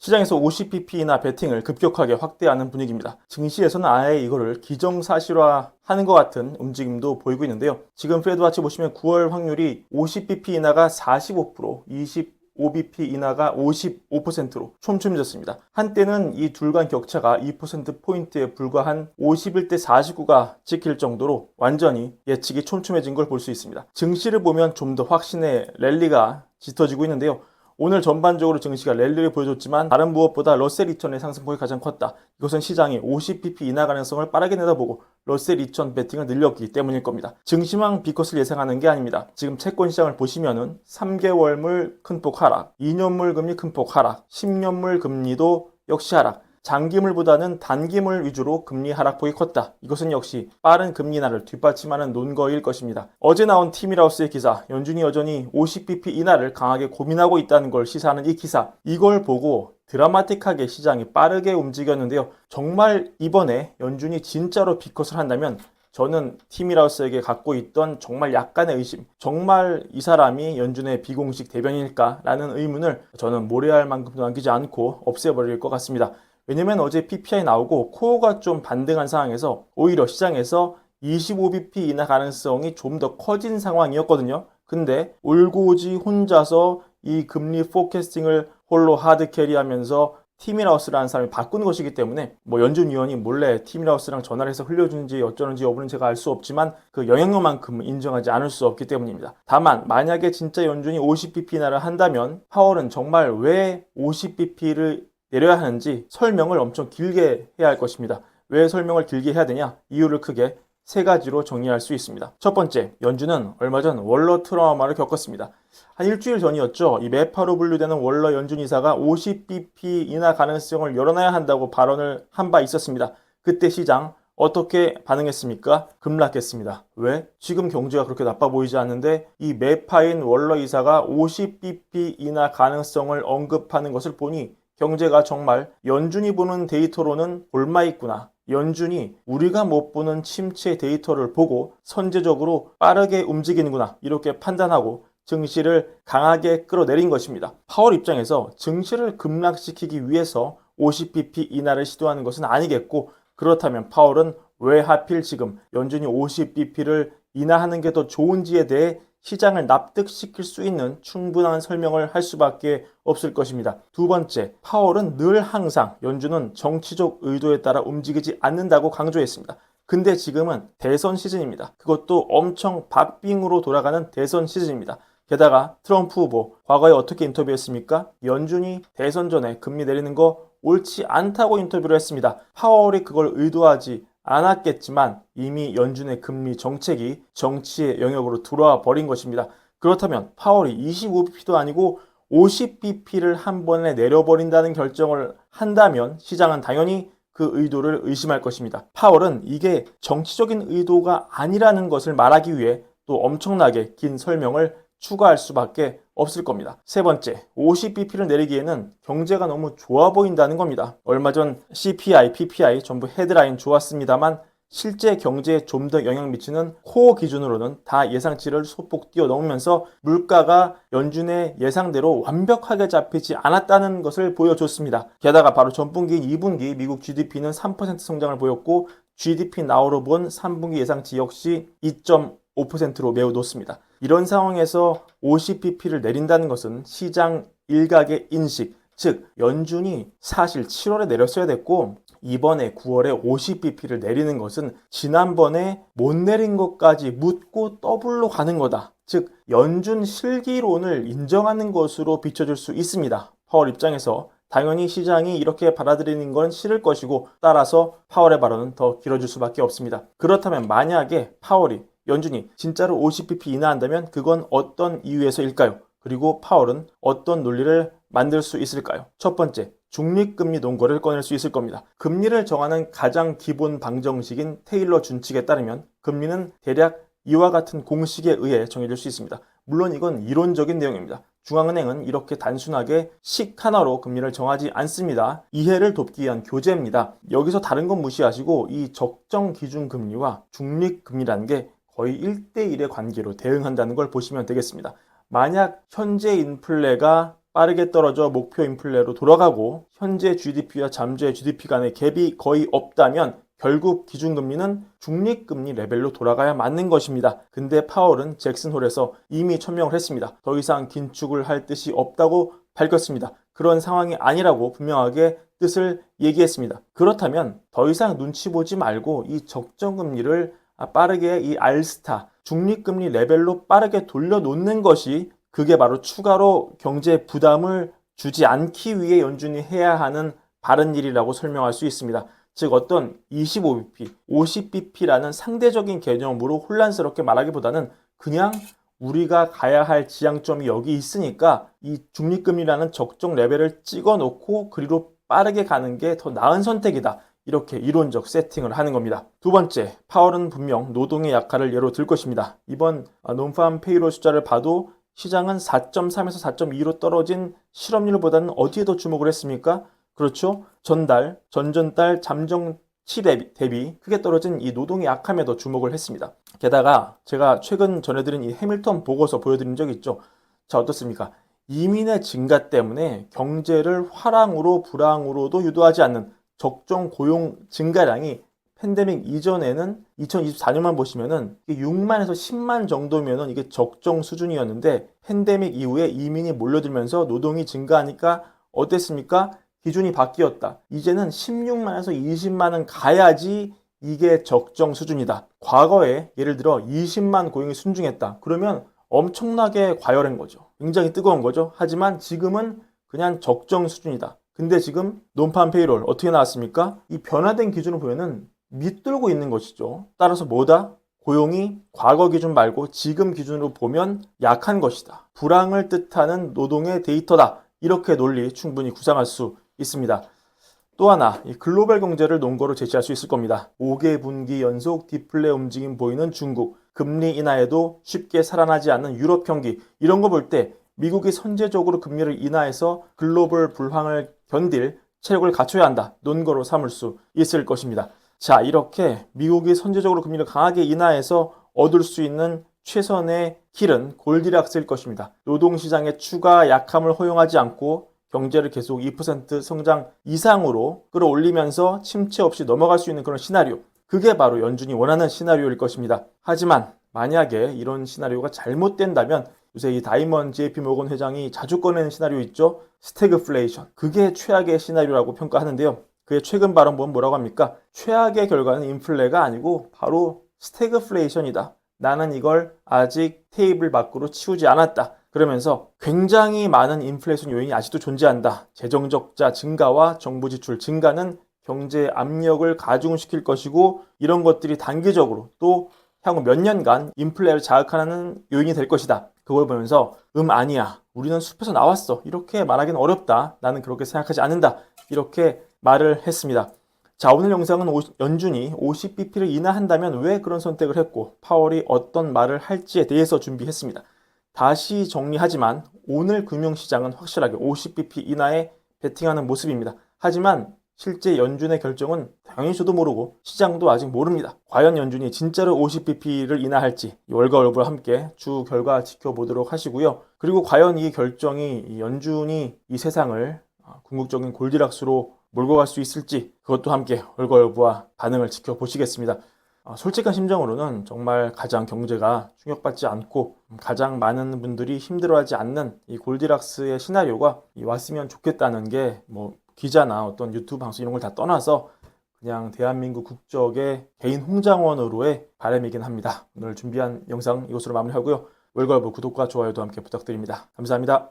시장에서 50bp나 베팅을 급격하게 확대하는 분위기입니다. 증시에서는 아예 이거를 기정사실화하는 것 같은 움직임도 보이고 있는데요. 지금 페드와치 보시면 9월 확률이 50bp 인하가 45%, 25bp 인하가 55%로 촘촘해졌습니다. 한때는 이 둘 간 격차가 2%포인트에 불과한 51대 49가 찍힐 정도로 완전히 예측이 촘촘해진 걸 볼 수 있습니다. 증시를 보면 좀 더 확신의 랠리가 짙어지고 있는데요. 오늘 전반적으로 증시가 랠리를 보여줬지만 다른 무엇보다 러셀 2000의 상승폭이 가장 컸다. 이것은 시장이 50bp 인하 가능성을 빠르게 내다보고 러셀 2000 베팅을 늘렸기 때문일 겁니다. 증시망 비컷을 예상하는 게 아닙니다. 지금 채권 시장을 보시면은 3개월물 큰폭 하락, 2년물 금리 큰폭 하락, 10년물 금리도 역시 하락, 장기물보다는 단기물 위주로 금리 하락폭이 컸다. 이것은 역시 빠른 금리 인하를 뒷받침하는 논거일 것입니다. 어제 나온 티밀하우스의 기사, 연준이 여전히 50bp 인하를 강하게 고민하고 있다는 걸 시사하는 이 기사, 이걸 보고 드라마틱하게 시장이 빠르게 움직였는데요. 정말 이번에 연준이 진짜로 비컷을 한다면 저는 티밀하우스에게 갖고 있던 정말 약간의 의심, 정말 이 사람이 연준의 비공식 대변인일까라는 의문을 저는 모래알 만큼도 남기지 않고 없애버릴 것 같습니다. 왜냐면 어제 PPI 나오고 코어가 좀 반등한 상황에서 오히려 시장에서 25bp 인하 가능성이 좀 더 커진 상황이었거든요. 근데 올고지 혼자서 이 금리 포캐스팅을 홀로 하드캐리하면서 티밀하우스라는 사람이 바꾼 것이기 때문에 뭐 연준 위원이 몰래 티밀하우스랑 전화를 해서 흘려주는지 어쩌는지 여부는 제가 알 수 없지만 그 영향력만큼은 인정하지 않을 수 없기 때문입니다. 다만 만약에 진짜 연준이 50bp 인하를 한다면 파월은 정말 왜 50bp를 내려야 하는지 설명을 엄청 길게 해야 할 것입니다. 왜 설명을 길게 해야 되냐? 이유를 크게 세 가지로 정리할 수 있습니다. 첫 번째, 연준은 얼마 전 월러 트라우마를 겪었습니다. 한 일주일 전이었죠. 이 매파로 분류되는 월러 연준 이사가 50bp 인하 가능성을 열어놔야 한다고 발언을 한 바 있었습니다. 그때 시장 어떻게 반응했습니까? 급락했습니다. 왜? 지금 경제가 그렇게 나빠 보이지 않는데 이 매파인 월러 이사가 50bp 인하 가능성을 언급하는 것을 보니 경제가 정말 연준이 보는 데이터로는 골마 있구나. 연준이 우리가 못 보는 침체 데이터를 보고 선제적으로 빠르게 움직이는구나. 이렇게 판단하고 증시를 강하게 끌어내린 것입니다. 파월 입장에서 증시를 급락시키기 위해서 50bp 인하를 시도하는 것은 아니겠고, 그렇다면 파월은 왜 하필 지금 연준이 50bp를 인하하는 게 더 좋은지에 대해 시장을 납득시킬 수 있는 충분한 설명을 할 수밖에 없을 것입니다. 두 번째, 파월은 늘 항상 연준은 정치적 의도에 따라 움직이지 않는다고 강조했습니다. 근데 지금은 대선 시즌입니다. 그것도 엄청 박빙으로 돌아가는 대선 시즌입니다. 게다가 트럼프 후보 과거에 어떻게 인터뷰했습니까? 연준이 대선 전에 금리 내리는 거 옳지 않다고 인터뷰를 했습니다. 파월이 그걸 의도하지 않았겠지만 이미 연준의 금리 정책이 정치의 영역으로 들어와 버린 것입니다. 그렇다면 파월이 25bp도 아니고 50bp를 한 번에 내려버린다는 결정을 한다면 시장은 당연히 그 의도를 의심할 것입니다. 파월은 이게 정치적인 의도가 아니라는 것을 말하기 위해 또 엄청나게 긴 설명을 추가할 수밖에 없을 겁니다. 세 번째, 50bp를 내리기에는 경제가 너무 좋아 보인다는 겁니다. 얼마 전 CPI, PPI 전부 헤드라인 좋았습니다만 실제 경제에 좀 더 영향 미치는 코어 기준으로는 다 예상치를 소폭 뛰어넘으면서 물가가 연준의 예상대로 완벽하게 잡히지 않았다는 것을 보여줬습니다. 게다가 바로 전분기인 2분기 미국 GDP는 3% 성장을 보였고 GDP 나우로 본 3분기 예상치 역시 2.5%로 매우 높습니다. 이런 상황에서 50bp를 내린다는 것은 시장 일각의 인식, 즉 연준이 사실 7월에 내렸어야 됐고 이번에 9월에 50bp를 내리는 것은 지난번에 못 내린 것까지 묻고 더블로 가는 거다. 즉 연준 실기론을 인정하는 것으로 비춰질 수 있습니다. 파월 입장에서 당연히 시장이 이렇게 받아들이는 건 싫을 것이고 따라서 파월의 발언은 더 길어질 수밖에 없습니다. 그렇다면 만약에 파월이 연준이 진짜로 50bp 인하한다면 그건 어떤 이유에서일까요? 그리고 파월은 어떤 논리를 만들 수 있을까요? 첫 번째, 중립금리 논거를 꺼낼 수 있을 겁니다. 금리를 정하는 가장 기본 방정식인 테일러 준칙에 따르면 금리는 대략 이와 같은 공식에 의해 정해질 수 있습니다. 물론 이건 이론적인 내용입니다. 중앙은행은 이렇게 단순하게 식 하나로 금리를 정하지 않습니다. 이해를 돕기 위한 교재입니다. 여기서 다른 건 무시하시고 이 적정 기준금리와 중립금리라는 게 거의 1대1의 관계로 대응한다는 걸 보시면 되겠습니다. 만약 현재 인플레가 빠르게 떨어져 목표 인플레로 돌아가고 현재 GDP와 잠재 GDP 간의 갭이 거의 없다면 결국 기준금리는 중립금리 레벨로 돌아가야 맞는 것입니다. 근데 파월은 잭슨홀에서 이미 천명을 했습니다. 더 이상 긴축을 할 뜻이 없다고 밝혔습니다. 그런 상황이 아니라고 분명하게 뜻을 얘기했습니다. 그렇다면 더 이상 눈치 보지 말고 이 적정금리를 빠르게 이 알스타 중립금리 레벨로 빠르게 돌려놓는 것이 그게 바로 추가로 경제 부담을 주지 않기 위해 연준이 해야 하는 바른 일이라고 설명할 수 있습니다. 즉 어떤 25bp, 50bp라는 상대적인 개념으로 혼란스럽게 말하기보다는 그냥 우리가 가야 할 지향점이 여기 있으니까 이 중립금리라는 적정 레벨을 찍어놓고 그리로 빠르게 가는 게 더 나은 선택이다. 이렇게 이론적 세팅을 하는 겁니다. 두 번째, 파월은 분명 노동의 약화를 예로 들 것입니다. 이번 논팜 페이롤 숫자를 봐도 시장은 4.3에서 4.2로 떨어진 실업률보다는 어디에 더 주목을 했습니까? 그렇죠. 전달, 전전달 잠정치 대비 크게 떨어진 이 노동의 약함에 더 주목을 했습니다. 게다가 제가 최근 전해드린 이 해밀턴 보고서 보여드린 적 있죠. 자, 어떻습니까? 이민의 증가 때문에 경제를 화랑으로 불황으로도 유도하지 않는 적정 고용 증가량이 팬데믹 이전에는 2024년만 보시면은 6만에서 10만 정도면은 이게 적정 수준이었는데 팬데믹 이후에 이민이 몰려들면서 노동이 증가하니까 어땠습니까? 기준이 바뀌었다. 이제는 16만에서 20만은 가야지 이게 적정 수준이다. 과거에 예를 들어 20만 고용이 순증했다. 그러면 엄청나게 과열한 거죠. 굉장히 뜨거운 거죠. 하지만 지금은 그냥 적정 수준이다. 근데 지금 논판 페이롤 어떻게 나왔습니까? 이 변화된 기준을 보면은 밑돌고 있는 것이죠. 따라서 뭐다? 고용이 과거 기준 말고 지금 기준으로 보면 약한 것이다. 불황을 뜻하는 노동의 데이터다. 이렇게 논리 충분히 구상할 수 있습니다. 또 하나, 이 글로벌 경제를 논거로 제시할 수 있을 겁니다. 5개 분기 연속 디플레 움직임 보이는 중국, 금리 인하에도 쉽게 살아나지 않는 유럽 경기, 이런 거 볼 때 미국이 선제적으로 금리를 인하해서 글로벌 불황을 견딜 체력을 갖춰야 한다. 논거로 삼을 수 있을 것입니다. 자, 이렇게 미국이 선제적으로 금리를 강하게 인하해서 얻을 수 있는 최선의 길은 골디락스일 것입니다. 노동시장의 추가 약함을 허용하지 않고 경제를 계속 2% 성장 이상으로 끌어올리면서 침체 없이 넘어갈 수 있는 그런 시나리오. 그게 바로 연준이 원하는 시나리오일 것입니다. 하지만 만약에 이런 시나리오가 잘못된다면 요새 이 다이먼 JP 모건 회장이 자주 꺼내는 시나리오 있죠? 스태그플레이션. 그게 최악의 시나리오라고 평가하는데요. 그의 최근 발언은 뭐라고 합니까? 최악의 결과는 인플레가 아니고 바로 스태그플레이션이다. 나는 이걸 아직 테이블 밖으로 치우지 않았다. 그러면서 굉장히 많은 인플레이션 요인이 아직도 존재한다. 재정적자 증가와 정부 지출 증가는 경제 압력을 가중시킬 것이고 이런 것들이 단기적으로 또 향후 몇 년간 인플레를 자극하는 요인이 될 것이다. 그걸 보면서 아니야. 우리는 숲에서 나왔어. 이렇게 말하기는 어렵다. 나는 그렇게 생각하지 않는다. 이렇게 말을 했습니다. 자, 오늘 영상은 연준이 50bp를 인하한다면 왜 그런 선택을 했고 파월이 어떤 말을 할지에 대해서 준비했습니다. 다시 정리하지만 오늘 금융시장은 확실하게 50bp 인하에 베팅하는 모습입니다. 하지만 실제 연준의 결정은 당연히 저도 모르고 시장도 아직 모릅니다. 과연 연준이 진짜로 50bp를 인하할지 월가월부와 함께 주 결과 지켜보도록 하시고요. 그리고 과연 이 결정이 연준이 이 세상을 궁극적인 골디락스로 몰고 갈 수 있을지 그것도 함께 월가월부와 반응을 지켜보시겠습니다. 솔직한 심정으로는 정말 가장 경제가 충격받지 않고 가장 많은 분들이 힘들어하지 않는 이 골디락스의 시나리오가 왔으면 좋겠다는 게 뭐 기자나 어떤 유튜브 방송 이런 걸 다 떠나서 그냥 대한민국 국적의 개인 홍장원으로의 바람이긴 합니다. 오늘 준비한 영상 이것으로 마무리하고요. 월가월부 구독과 좋아요도 함께 부탁드립니다. 감사합니다.